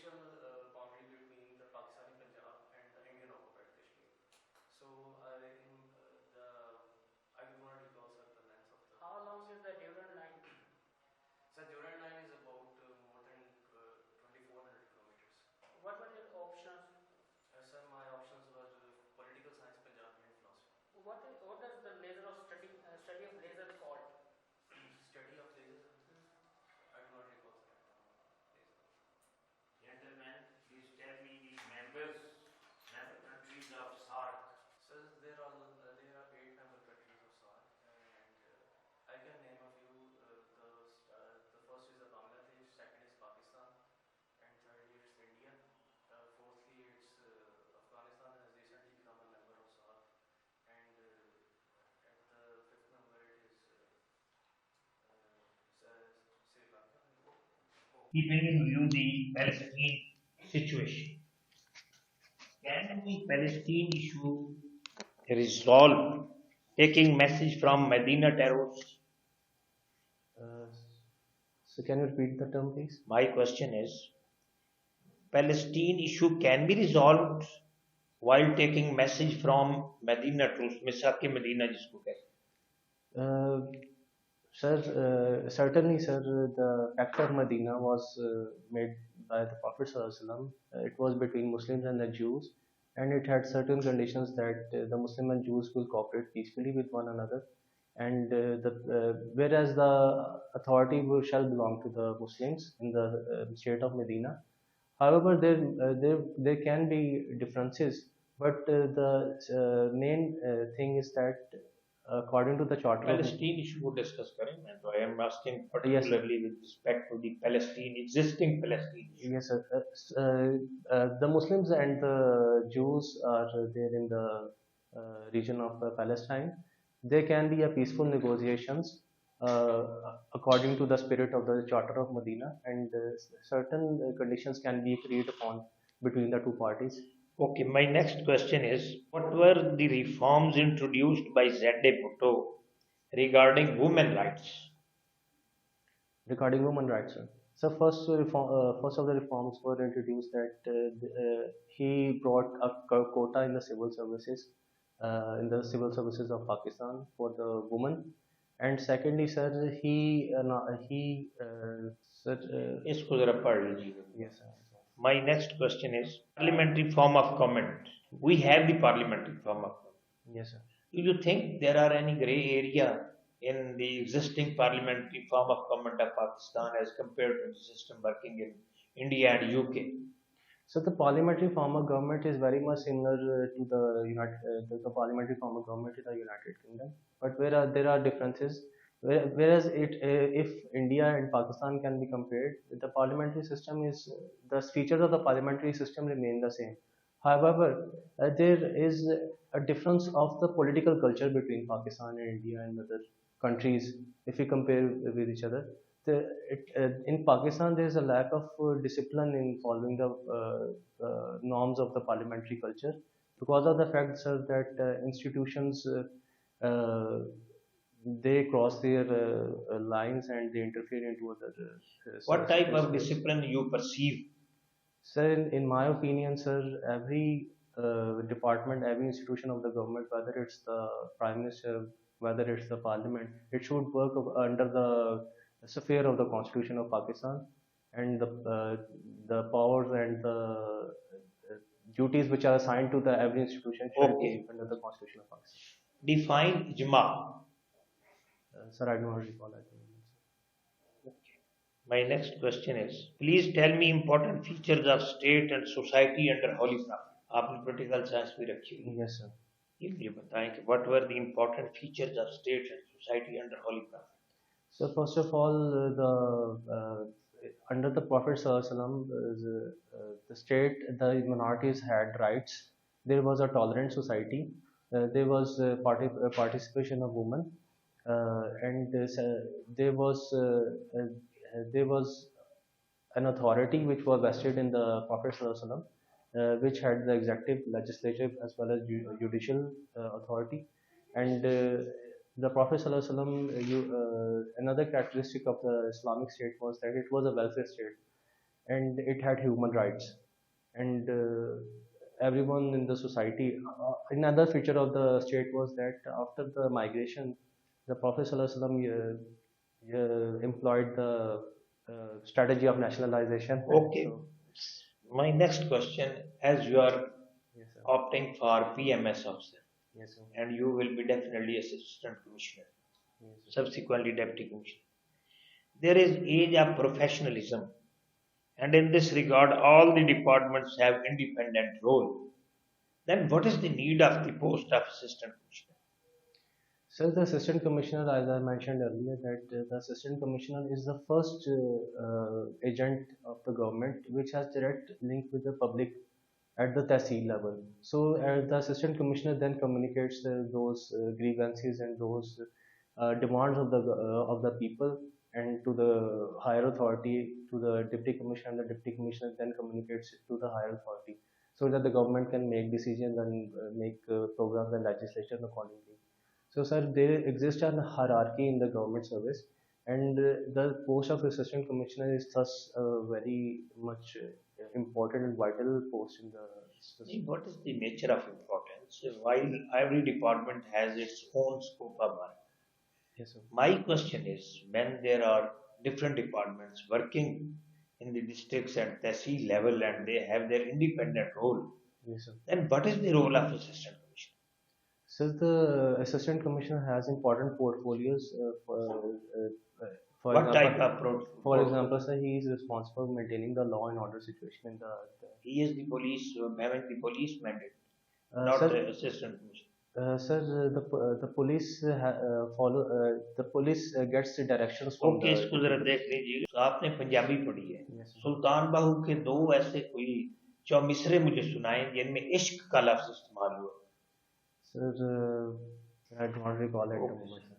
official boundary between the Pakistani Punjab and the Indian occupied Kashmir. So I do not recall sir the length of the. How long is the Durand line? So Durand line is about more than 2400 kilometers. What were your options? Sir, my options were political science, Punjabi, and philosophy. What does the laser of study of laser called? Study of laser? I do not recall the laser. Gentlemen, please tell me the member countries of SARC. So there are 8 member countries of SARC, and I can name a few. The first is Bangladesh, second is Pakistan, and thirdly it's India. Fourthly, it's Afghanistan has recently become a member of SARC, and at the fifth number it is Sri Lanka. Keeping in view the Palestine situation, can the Palestine issue resolved taking message from Medina terrorists? So can you repeat the term, please? My question is, Palestine issue can be resolved while taking message from Medina troops, Misaki Medina जिसको कहते हैं. Sir, certainly, sir, the Pact of Medina was made by the Prophet ﷺ. It was between Muslims and the Jews, and it had certain conditions that the Muslim and Jews will cooperate peacefully with one another, and whereas the authority shall belong to the Muslims in the state of Medina. However, there can be differences, but the main thing is that according to the charter, Palestine issue को discuss करें. मैं तो I am asking particularly with respect to the existing Palestine issue. Yes, sir. The Muslims and the Jews are there in the region of Palestine. There can be a peaceful negotiations according to the spirit of the Charter of Medina, and certain conditions can be agreed upon between the two parties. Okay, my next question is, what were the reforms introduced by Z.A. Bhutto regarding women rights? Regarding women rights, sir. So first of the reforms were introduced that he brought a quota in the civil services, of Pakistan for the women, and secondly, sir, इसको जरा पढ़ लीजिए. Yes, sir. My next question is parliamentary form of government. We have the parliamentary form of government. Yes, sir. Do you think there are any grey area in the existing parliamentary form of government of Pakistan as compared to the system working in India and UK? So the parliamentary form of government is very much similar to the parliamentary form of government in the United Kingdom, but there are differences. Whereas if India and Pakistan can be compared, the parliamentary system is the features of the parliamentary system remain the same. However, there is a difference of the political culture between Pakistan and India and other countries if we compare with each other. In Pakistan, there is a lack of discipline in following the norms of the parliamentary culture because of the fact, sir, that institutions they cross their lines and they interfere into other. What type of discipline you perceive? Sir, in my opinion, sir, every department, every institution of the government, whether it's the Prime Minister, whether it's the Parliament, it should work under the sphere of the Constitution of Pakistan, and the powers and the duties which are assigned to the every institution should be under the Constitution of Pakistan. Define Ijma. Sir, I do not recall that. Okay. My next question is, please tell me important features of state and society under Holy Prophet. आपने political science भी रखी हुई है. Yes, sir. ये मुझे बताएं कि what were the important features of state and society under Holy Prophet? So first of all, under the Prophet ﷺ, the state, the minorities had rights. There was a tolerant society. There was participation of women, and there was an authority which was vested in the Prophet ﷺ, which had the executive, legislative, as well as judicial authority. And the Prophet ﷺ, another characteristic of the Islamic state was that it was a welfare state. and it had human rights, and everyone in the society. Another feature of the state was that after the migration, the Prophet ﷺ employed the strategy of nationalization. Okay. So, My next question, as you are yes, sir. opting for PMS officer, Yes, sir. and you will be definitely assistant commissioner, Yes, sir. subsequently deputy commissioner. There is age of professionalism, and in this regard, all the departments have independent role. Then what is the need of the post of assistant commissioner? So the assistant commissioner, as I mentioned earlier, that the assistant commissioner is the first agent of the government which has direct link with the public at the tehsil level. So the assistant commissioner then communicates those grievances and those demands of the people and to the higher authority, to the deputy commissioner, and the deputy commissioner then communicates it to the higher authority, so that the government can make decisions and make programs and legislation accordingly. So, sir, there exists a hierarchy in the government service, and the post of assistant commissioner is thus a very much important and vital post in the See, system. what is the nature of importance? While every department has its own scope of work, Yes, sir. my question is when there are different departments working in the districts and tehsil level and they have their independent role, Yes, sir. then what is the role of assistant commissioner? So the assistant commissioner has important portfolios. For What type example, of for example, sir, he is responsible for maintaining the law and order situation in he is the police, having the police mandate, the not sir. the assistant commissioner. Sir, the police follow the police gets the directions from okay, इसको जरा the. देख लीजिए। तो आपने पंजाबी पढ़ी है। Yes, sir. सुल्तान बाहू के दो ऐसे कोई चौमिसरे मुझे सुनाए जिनमें इश्क का लफ्ज इस्तेमाल हुआ। Sir, I do not recall at the Okay. moment.